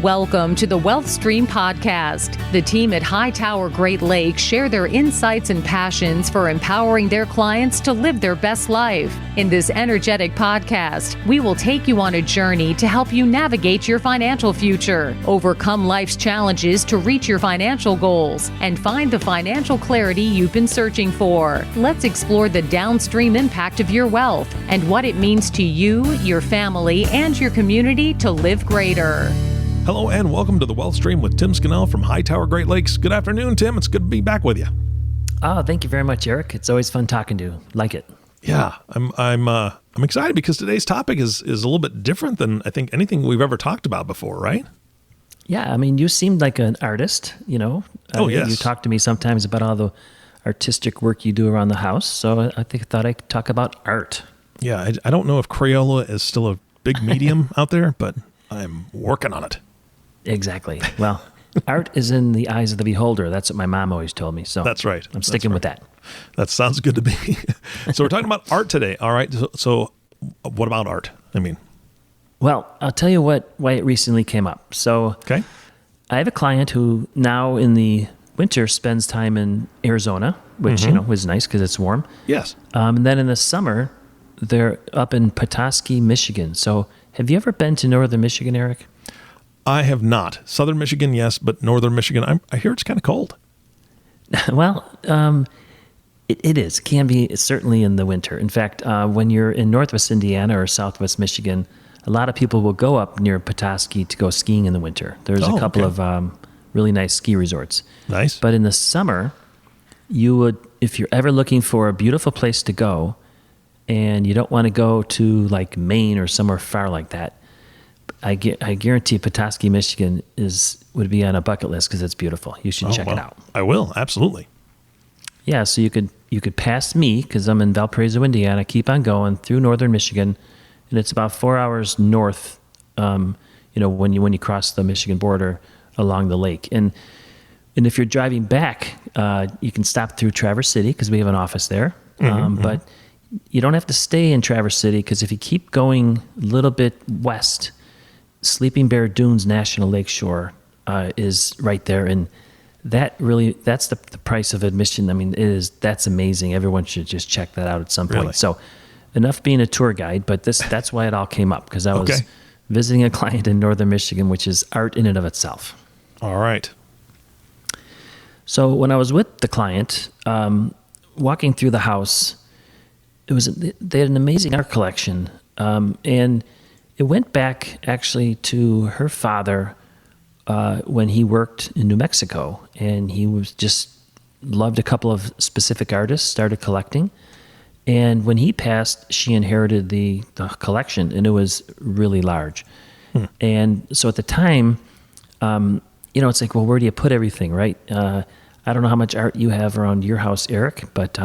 Welcome to the Wealth Stream Podcast. The team at Hightower Great Lakes share their insights and passions for empowering their clients to live their best life. In this energetic podcast, we will take you on a journey to help you navigate your financial future, overcome life's challenges to reach your financial goals, and find the financial clarity you've been searching for. Let's explore the downstream impact of your wealth and what it means to you, your family, and your community to live greater. Hello and welcome to the Wealth Stream with Tim Scannell from Hightower Great Lakes. Good afternoon, Tim. It's good to be back with you. Oh, thank you very much, Eric. It's always fun talking to you. Like it. Yeah, I'm excited because today's topic is a little bit different than I think anything we've ever talked about before, right? Yeah, I mean, you seemed like an artist, you know. Oh, yes. You talk to me sometimes about all the artistic work you do around the house, so I thought I'd talk about art. Yeah, I don't know if Crayola is still a big medium out there, but I'm working on it. Exactly. Well, art is in the eyes of the beholder. That's what my mom always told me. So that's right. I'm sticking with that. That sounds good to me. So we're talking about art today. All right. So what about art? Well, I'll tell you why it recently came up. So okay. I have a client who now in the winter spends time in Arizona, which, is nice because it's warm. Yes. And then in the summer, they're up in Petoskey, Michigan. So have you ever been to northern Michigan, Eric? I have not. Southern Michigan, yes, but northern Michigan, I hear it's kind of cold. Well, it is. It can be certainly in the winter. In fact, when you're in northwest Indiana or southwest Michigan, a lot of people will go up near Petoskey to go skiing in the winter. There's a couple of really nice ski resorts. Nice. But in the summer, you would, if you're ever looking for a beautiful place to go, and you don't want to go to like Maine or somewhere far like that, I guarantee Petoskey, Michigan would be on a bucket list because it's beautiful. You should check it out. I will, absolutely. Yeah, so you could pass me because I'm in Valparaiso, Indiana, keep on going through northern Michigan, and it's about 4 hours north. When you cross the Michigan border along the lake, and if you're driving back, you can stop through Traverse City because we have an office there. But you don't have to stay in Traverse City because if you keep going a little bit west, Sleeping Bear Dunes National Lakeshore is right there, and that's the price of admission. I mean, that's amazing. Everyone should just check that out at some point. Really? So, enough being a tour guide, but that's why it all came up because I was visiting a client in northern Michigan, which is art in and of itself. All right. So when I was with the client, walking through the house, they had an amazing art collection, and it went back actually to her father when he worked in New Mexico, and he was just loved a couple of specific artists, started collecting. And when he passed, she inherited the collection, and it was really large. And so at the time, it's like, well, where do you put everything, right? I don't know how much art you have around your house, Eric, but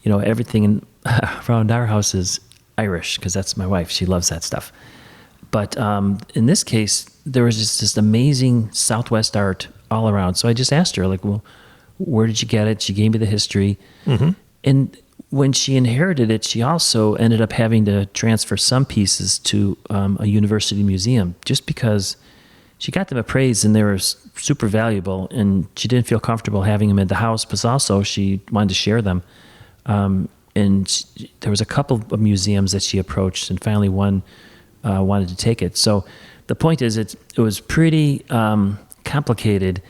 everything around our house is Irish because that's my wife. She loves that stuff. But in this case, there was just this amazing Southwest art all around. So I just asked her, like, well, where did you get it? She gave me the history. And when she inherited it, she also ended up having to transfer some pieces to a university museum just because she got them appraised and they were super valuable, and she didn't feel comfortable having them in the house, but also she wanted to share them. And there was a couple of museums that she approached, and finally one wanted to take it. So the point is, it was pretty complicated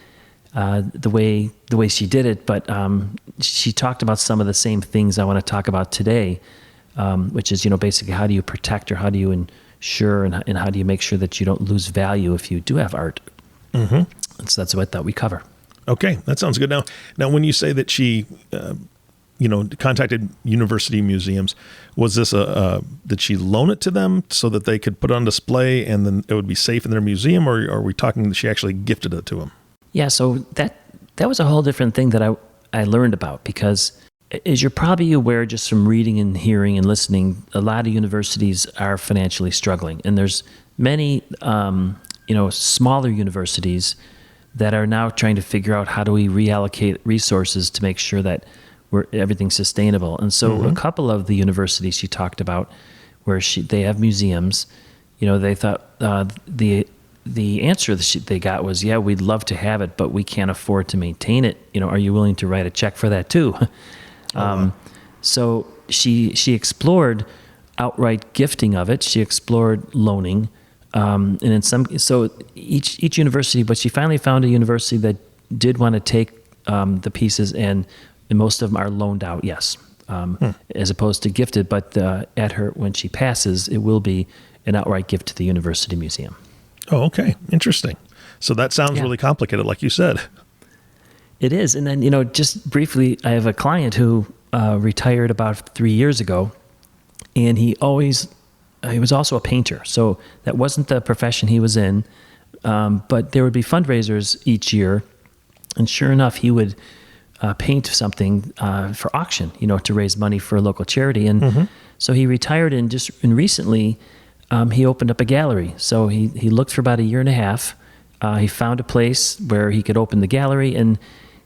the way she did it, but she talked about some of the same things I want to talk about today, which is basically how do you protect or how do you ensure and how do you make sure that you don't lose value if you do have art. And so that's what I thought we cover. Okay, that sounds good. Now, when you say that she contacted university museums, was this did she loan it to them so that they could put it on display and then it would be safe in their museum, or are we talking that she actually gifted it to them? Yeah, so that was a whole different thing that I learned about because, as you're probably aware just from reading and hearing and listening, a lot of universities are financially struggling, and there's many smaller universities that are now trying to figure out how do we reallocate resources to make sure that everything's sustainable. And so a couple of the universities she talked about where they have museums, they thought the the answer they got was, yeah, we'd love to have it, but we can't afford to maintain it. Are you willing to write a check for that too? So she explored outright gifting of it. She explored loaning, and so each university, but she finally found a university that did want to take the pieces, and most of them are loaned out, yes, as opposed to gifted. But when she passes, it will be an outright gift to the university museum. Oh, okay. Interesting. So that sounds really complicated, like you said. It is. And then, just briefly, I have a client who retired about 3 years ago, and he was also a painter. So that wasn't the profession he was in, but there would be fundraisers each year, and sure enough, he would paint something for auction, to raise money for a local charity. And so he retired, and recently he opened up a gallery. So he looked for about a year and a half. He found a place where he could open the gallery, and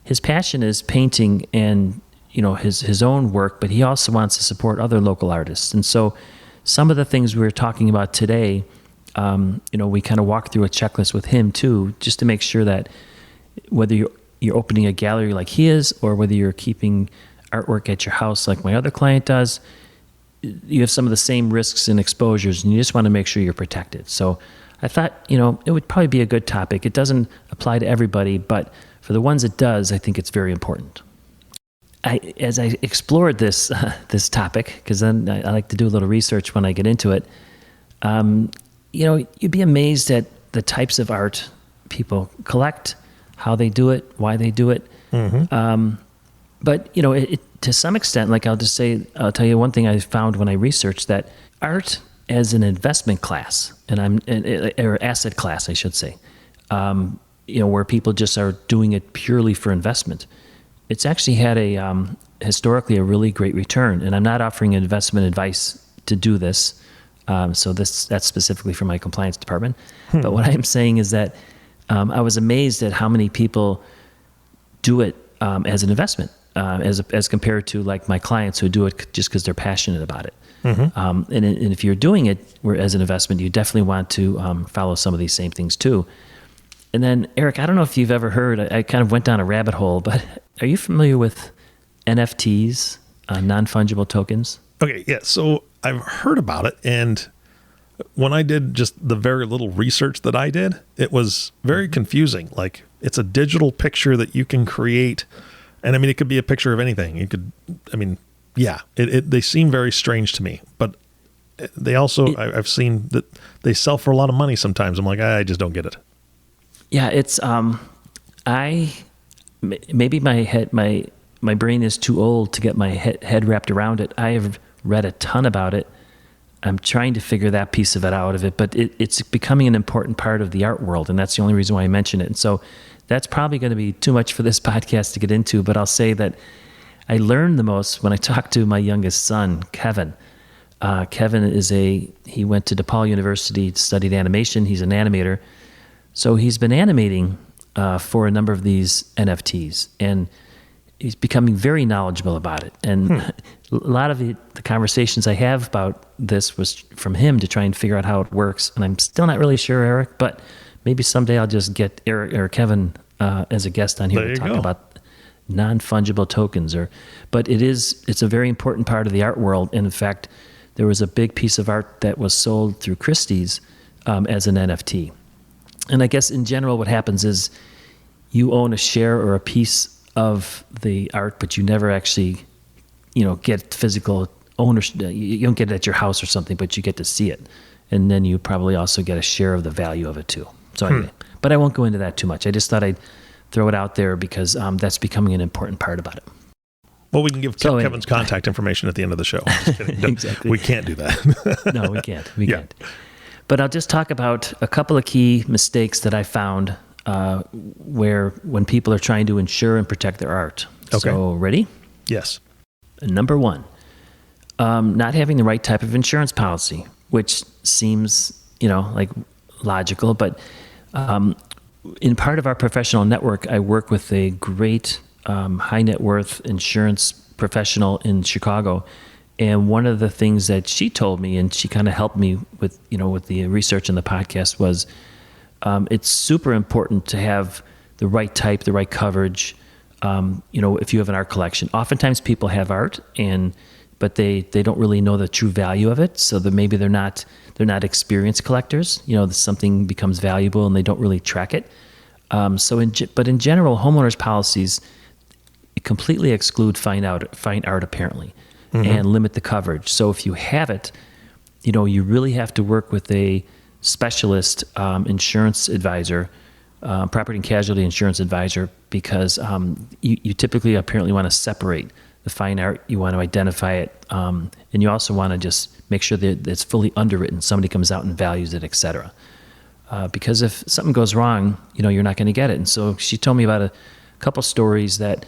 his passion is painting and his own work, but he also wants to support other local artists. And so some of the things we were talking about today, we kind of walked through a checklist with him too, just to make sure that whether you're opening a gallery like he is, or whether you're keeping artwork at your house like my other client does, you have some of the same risks and exposures, and you just want to make sure you're protected. So I thought, it would probably be a good topic. It doesn't apply to everybody, but for the ones it does, I think it's very important. As I explored this topic, because then I like to do a little research when I get into it, you'd be amazed at the types of art people collect, how they do it, why they do it. But to some extent, like I'll tell you one thing I found when I researched that art as an investment class, or asset class, I should say, where people just are doing it purely for investment. It's actually had historically a really great return, and I'm not offering investment advice to do this. So that's specifically for my compliance department. But what I am saying is that I was amazed at how many people do it as an investment, as compared to like my clients who do it just because they're passionate about it. And if you're doing it as an investment, you definitely want to follow some of these same things too. And then, Eric, I don't know if you've ever heard, I kind of went down a rabbit hole, but are you familiar with NFTs, non-fungible tokens? Okay, yeah. So I've heard about it, and when I did just the very little research that I did, it was very confusing. Like, it's a digital picture that you can create, and it could be a picture of anything. They seem very strange to me, but they also, I've seen that they sell for a lot of money sometimes. I'm like, I just don't get it. Yeah, it's maybe my brain is too old to get my head wrapped around it. I have read a ton about it. I'm trying to figure that piece of it out of it, but it's becoming an important part of the art world, and that's the only reason why I mention it. And so that's probably going to be too much for this podcast to get into, but I'll say that I learned the most when I talked to my youngest son, Kevin. Kevin he went to DePaul University, studied animation. He's an animator. So he's been animating for a number of these NFTs, and he's becoming very knowledgeable about it. And a lot of the conversations I have about this was from him to try and figure out how it works. And I'm still not really sure, Eric, but maybe someday I'll just get Eric or Kevin as a guest on here to talk about non-fungible tokens. But it's a very important part of the art world. And in fact, there was a big piece of art that was sold through Christie's as an NFT. And I guess in general, what happens is you own a share or a piece of the art, but you never actually, get physical ownership. You don't get it at your house or something, but you get to see it. And then you probably also get a share of the value of it too. So anyway, but I won't go into that too much. I just thought I'd throw it out there because that's becoming an important part about it. Well, we can give Kevin's contact information at the end of the show. Exactly. We can't do that. No, we can't. We can't. But I'll just talk about a couple of key mistakes that I found when people are trying to insure and protect their art. Okay. So, ready? Yes. Number one, not having the right type of insurance policy, which seems, like logical, but in part of our professional network, I work with a great high net worth insurance professional in Chicago. And one of the things that she told me, and she kind of helped me with the research and the podcast, was it's super important to have the right type, the right coverage. If you have an art collection, oftentimes people have art, but they don't really know the true value of it. So that maybe they're not experienced collectors. Something becomes valuable and they don't really track it. But in general, homeowners policies completely exclude fine art apparently, and limit the coverage. So if you have it, you really have to work with a specialist insurance advisor, property and casualty insurance advisor, because you typically apparently want to separate the fine art. You want to identify it, and you also want to just make sure that it's fully underwritten. Somebody comes out and values it, et cetera. Because if something goes wrong, you're not going to get it. And so she told me about a couple stories that,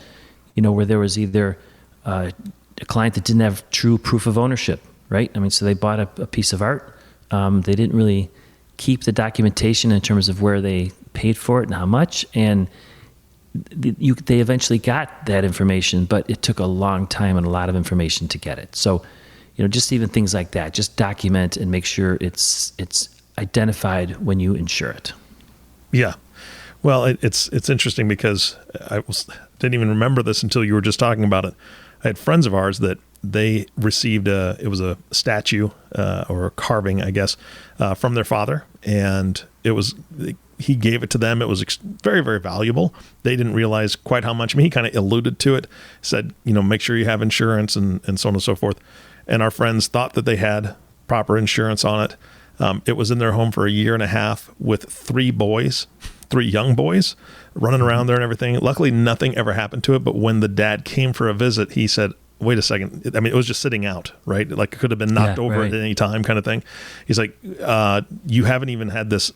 where there was either a client that didn't have true proof of ownership, right? I mean, so they bought a piece of art. They didn't really keep the documentation in terms of where they paid for it and how much. And they eventually got that information, but it took a long time and a lot of information to get it. So, just even things like that, just document and make sure it's identified when you insure it. Yeah. Well, it's interesting because didn't even remember this until you were just talking about it. I had friends of ours that they received it was a statue or a carving, I guess, from their father, and he gave it to them. It was very, very valuable. They didn't realize quite how much. I mean, he kind of alluded to it, said, make sure you have insurance and so on and so forth. And our friends thought that they had proper insurance on it. It was in their home for a year and a half with three young boys running around there and everything. Luckily, nothing ever happened to it. But when the dad came for a visit, he said, wait a second. I mean, it was just sitting out, right? Like it could have been knocked over at any time kind of thing. He's like, you haven't even had this,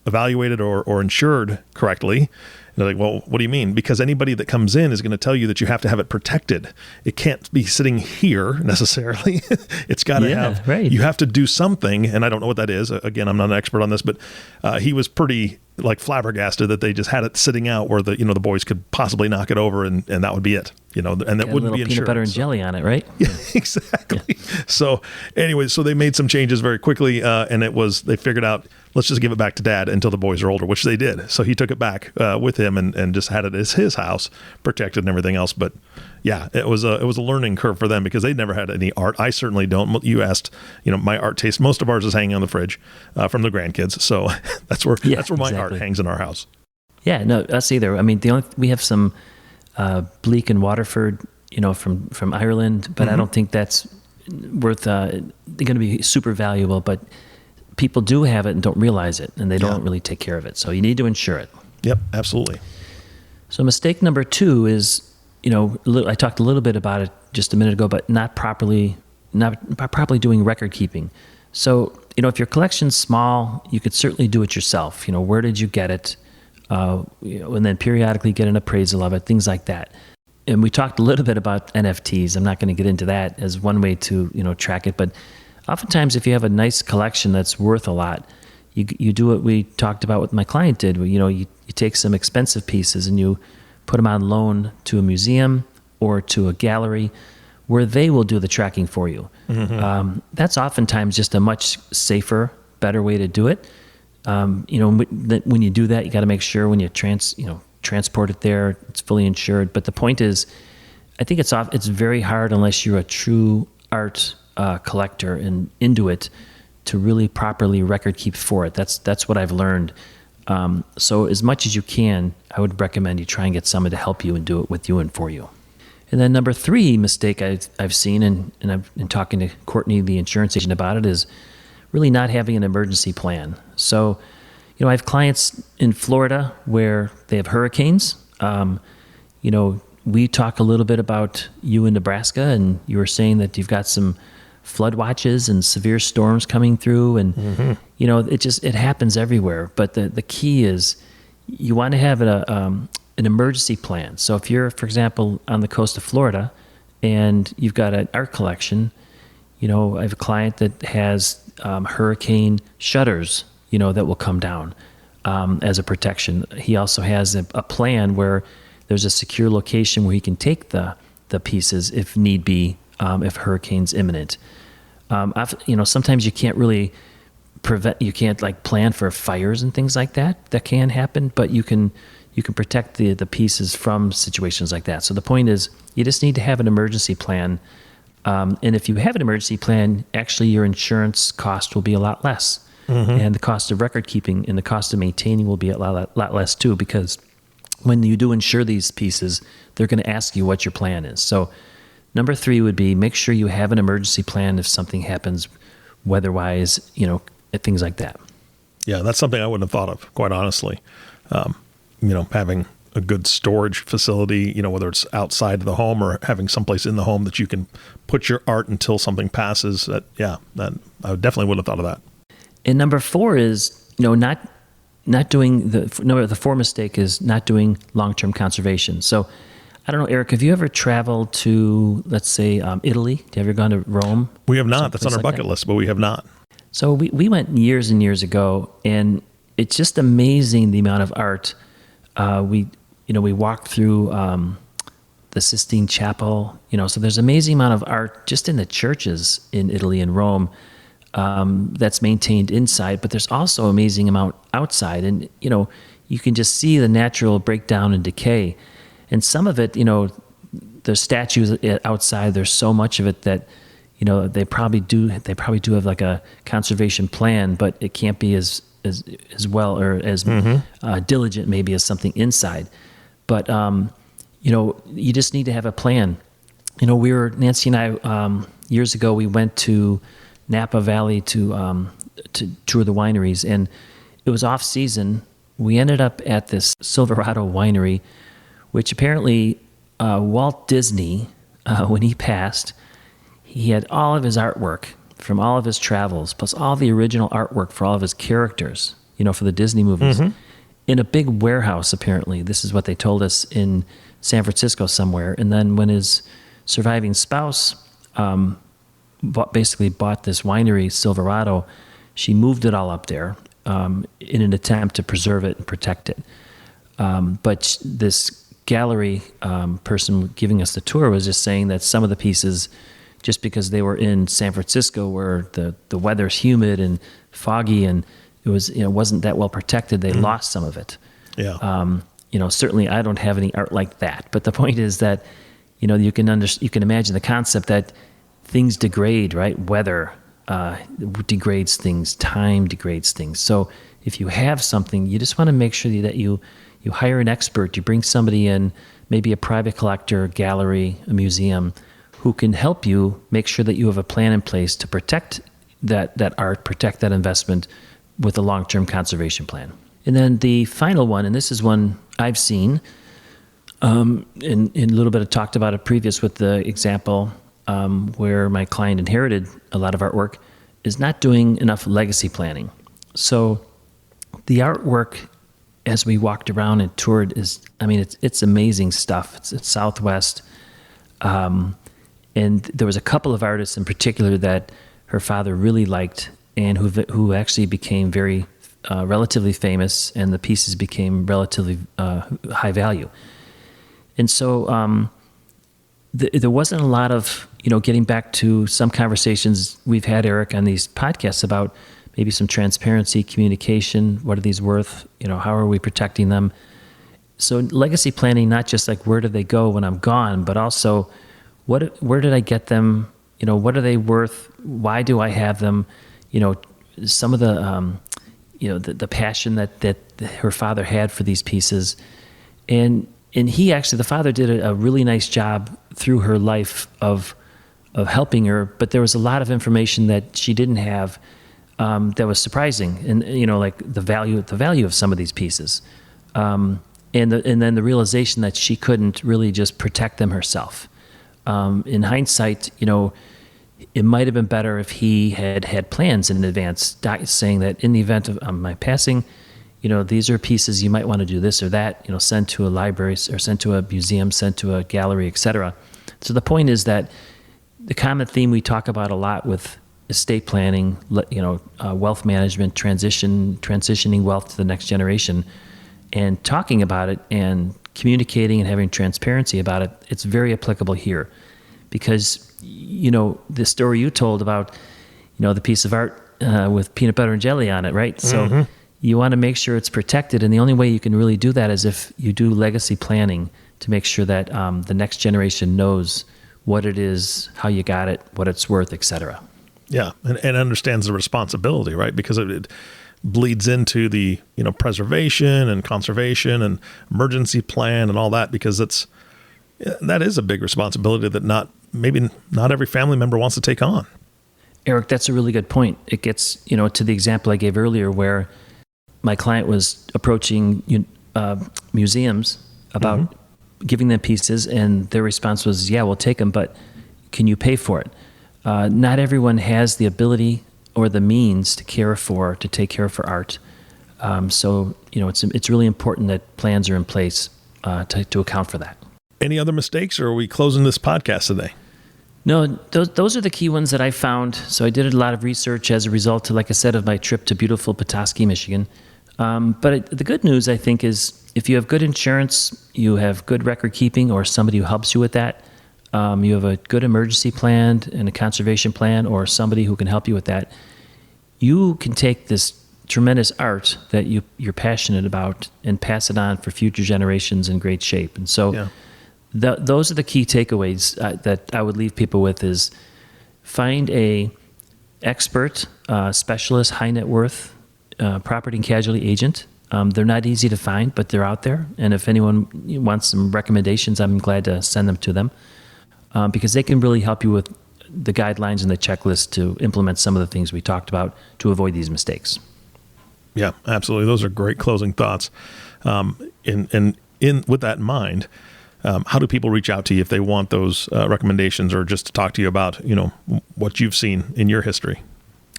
evaluated or insured correctly. And they're like, well, what do you mean? Because anybody that comes in is going to tell you that you have to have it protected. It can't be sitting here necessarily. It's got to you have to do something. And I don't know what that is. Again, I'm not an expert on this, but he was pretty flabbergasted that they just had it sitting out where the boys could possibly knock it over and that would be it, and that wouldn't be insured. Peanut butter and jelly on it, right? Yeah, exactly. Yeah. So anyway, so they made some changes very quickly, and they figured out, let's just give it back to dad until the boys are older, which they did. So he took it back with him and just had it as his house, protected and everything else. But yeah, it was a learning curve for them because they'd never had any art. I certainly don't. You asked, my art taste. Most of ours is hanging on the fridge from the grandkids. So that's where my art hangs in our house. Yeah, no, us either. I mean, we have some Bleak and Waterford, from Ireland, but I don't think that's worth. They're going to be super valuable, but people do have it and don't realize it, and they don't really take care of it. So you need to insure it. Yep, absolutely. So mistake number 2 is, I talked a little bit about it just a minute ago, but not properly doing record keeping. So, if your collection's small, you could certainly do it yourself. Where did you get it? And then periodically get an appraisal of it, things like that. And we talked a little bit about NFTs. I'm not going to get into that as one way to, track it, but oftentimes, if you have a nice collection that's worth a lot, you do what we talked about, what my client did. You take some expensive pieces and you put them on loan to a museum or to a gallery where they will do the tracking for you. Mm-hmm. That's oftentimes just a much safer, better way to do it. When you do that, you got to make sure when you transport it there, it's fully insured. But the point is, I think it's very hard unless you're a true art collector and into it to really properly record keep for it. That's what I've learned. So as much as you can, I would recommend you try and get someone to help you and do it with you and for you. And then number 3 mistake I've seen, and I've been talking to Courtney, the insurance agent, about it, is really not having an emergency plan. So, I have clients in Florida where they have hurricanes. We talk a little bit about you in Nebraska, and you were saying that you've got some flood watches and severe storms coming through, and it happens everywhere. But the key is you want to have an emergency plan. So if you're, for example, on the coast of Florida and you've got an art collection, I have a client that has hurricane shutters, that will come down as a protection. He also has a plan where there's a secure location where he can take the pieces if need be, if hurricane's imminent. Sometimes you can't really like plan for fires and things like that can happen, but you can protect the pieces from situations like that. So the point is, you just need to have an emergency plan. And if you have an emergency plan, actually your insurance cost will be a lot less. And the cost of record keeping and the cost of maintaining will be a lot less too, because when you do insure these pieces, they're going to ask you what your plan is. So number 3 would be, make sure you have an emergency plan if something happens weather-wise, things like that. Yeah, that's something I wouldn't have thought of, quite honestly. Having a good storage facility, whether it's outside of the home or having someplace in the home that you can put your art until something passes. That I definitely would have thought of that. And number 4 is, not doing the 4 mistake is not doing long-term conservation. So I don't know, Eric, have you ever traveled to, let's say, Italy? Have you ever gone to Rome? We have not. That's on our bucket list, but we have not. So we went years and years ago, and it's just amazing the amount of art. We walked through the Sistine Chapel, so there's an amazing amount of art just in the churches in Italy and Rome that's maintained inside, but there's also amazing amount outside. And, you can just see the natural breakdown and decay. And some of it, the statues outside, there's so much of it that, they probably do have like a conservation plan, but it can't be as well or as diligent maybe as something inside. But, you just need to have a plan. Nancy and I, years ago, we went to Napa Valley to tour the wineries, and it was off season. We ended up at this Silverado winery, which apparently Walt Disney, when he passed, he had all of his artwork from all of his travels, plus all the original artwork for all of his characters, for the Disney movies, in a big warehouse, apparently. This is what they told us, in San Francisco somewhere. And then when his surviving spouse basically bought this winery, Silverado, she moved it all up there in an attempt to preserve it and protect it. But this gallery person giving us the tour was just saying that some of the pieces, just because they were in San Francisco where the weather's humid and foggy and it was wasn't that well protected, they lost some of it. Yeah. Certainly I don't have any art like that, but the point is that you can imagine the concept that things degrade, right? Weather degrades things, time degrades things. So if you have something, you just want to make sure that you hire an expert, you bring somebody in, maybe a private collector, gallery, a museum, who can help you make sure that you have a plan in place to protect that art, protect that investment with a long-term conservation plan. And then the final one, and this is one I've seen, and a little bit of talked about it previous with the example where my client inherited a lot of artwork, is not doing enough legacy planning. So the artwork, as we walked around and toured, it's amazing stuff. It's Southwest. And there was a couple of artists in particular that her father really liked, and who actually became very relatively famous, and the pieces became relatively high value. And so there wasn't a lot of, getting back to some conversations we've had, Eric, on these podcasts about maybe some transparency, communication. What are these worth? How are we protecting them? So legacy planning, not just like where do they go when I'm gone, but also where did I get them? What are they worth? Why do I have them? Some of the, the passion that her father had for these pieces. And he actually, the father did a really nice job through her life of helping her, but there was a lot of information that she didn't have that was surprising. And, like the value of some of these pieces. And then the realization that she couldn't really just protect them herself. In hindsight, it might have been better if he had plans in advance, saying that in the event of my passing, these are pieces you might want to do this or that, send to a library or send to a museum, send to a gallery, etc. So the point is that the common theme we talk about a lot with estate planning, wealth management, transitioning wealth to the next generation, and talking about it and communicating and having transparency about it, it's very applicable here. Because, the story you told about, the piece of art with peanut butter and jelly on it, right? So you want to make sure it's protected, and the only way you can really do that is if you do legacy planning to make sure that the next generation knows what it is, how you got it, what it's worth, etc. Yeah, and understands the responsibility, right? Because it bleeds into the preservation and conservation and emergency plan and all that, because that is a big responsibility that maybe not every family member wants to take on. Eric, that's a really good point. It gets to the example I gave earlier where my client was approaching museums about giving them pieces, and their response was, "Yeah, we'll take them, but can you pay for it?" Not everyone has the ability or the means to take care for art. So it's really important that plans are in place to account for that. Any other mistakes, or are we closing this podcast today? No, those are the key ones that I found. So I did a lot of research as a result, like I said, of my trip to beautiful Petoskey, Michigan. But the good news, I think, is if you have good insurance, you have good record keeping, or somebody who helps you with that, you have a good emergency plan and a conservation plan, or somebody who can help you with that, you can take this tremendous art that you're passionate about and pass it on for future generations in great shape. And so those are the key takeaways that I would leave people with is find a expert, specialist, high net worth property and casualty agent. They're not easy to find, but they're out there. And if anyone wants some recommendations, I'm glad to send them to them because they can really help you with the guidelines and the checklist to implement some of the things we talked about to avoid these mistakes. Yeah, absolutely. Those are great closing thoughts. And with that in mind, how do people reach out to you if they want those recommendations or just to talk to you about, what you've seen in your history?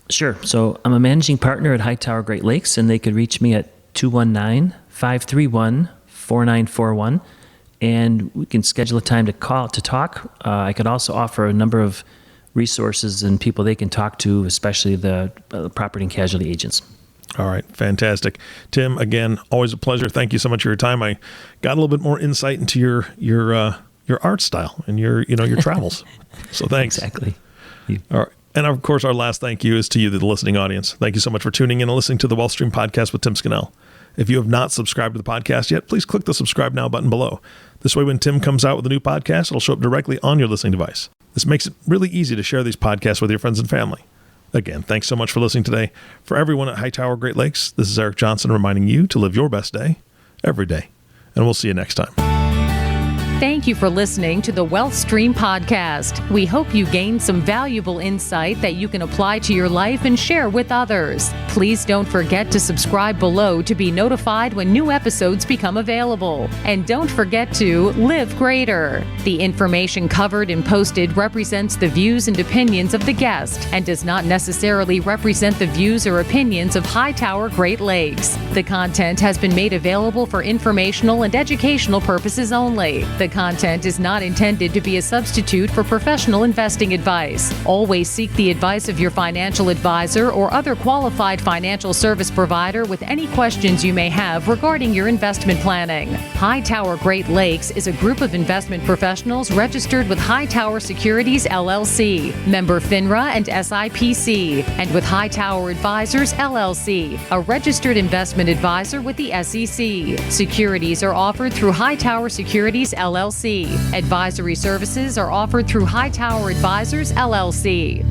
Sure. So I'm a managing partner at Hightower Great Lakes, and they could reach me at 219-531-4941, and we can schedule a time to talk. I could also offer a number of resources and people they can talk to, especially the property and casualty agents. All right. Fantastic. Tim, again, always a pleasure. Thank you so much for your time. I got a little bit more insight into your art style and your travels. So thanks. Exactly. All right. And of course, our last thank you is to you, the listening audience. Thank you so much for tuning in and listening to the Wealth Stream Podcast with Tim Scannell. If you have not subscribed to the podcast yet, please click the subscribe now button below. This way, when Tim comes out with a new podcast, it'll show up directly on your listening device. This makes it really easy to share these podcasts with your friends and family. Again, thanks so much for listening today. For everyone at Hightower Great Lakes, this is Eric Johnson reminding you to live your best day every day. And we'll see you next time. Thank you for listening to the Wealth Stream Podcast. We hope you gained some valuable insight that you can apply to your life and share with others. Please don't forget to subscribe below to be notified when new episodes become available. And don't forget to live greater. The information covered and posted represents the views and opinions of the guest and does not necessarily represent the views or opinions of Hightower Great Lakes. The content has been made available for informational and educational purposes only. The content is not intended to be a substitute for professional investing advice. Always seek the advice of your financial advisor or other qualified financial service provider with any questions you may have regarding your investment planning. Hightower Great Lakes is a group of investment professionals registered with Hightower Securities LLC, member FINRA and SIPC, and with Hightower Advisors LLC, a registered investment advisor with the SEC. Securities are offered through Hightower Securities LLC. Advisory services are offered through Hightower Advisors LLC.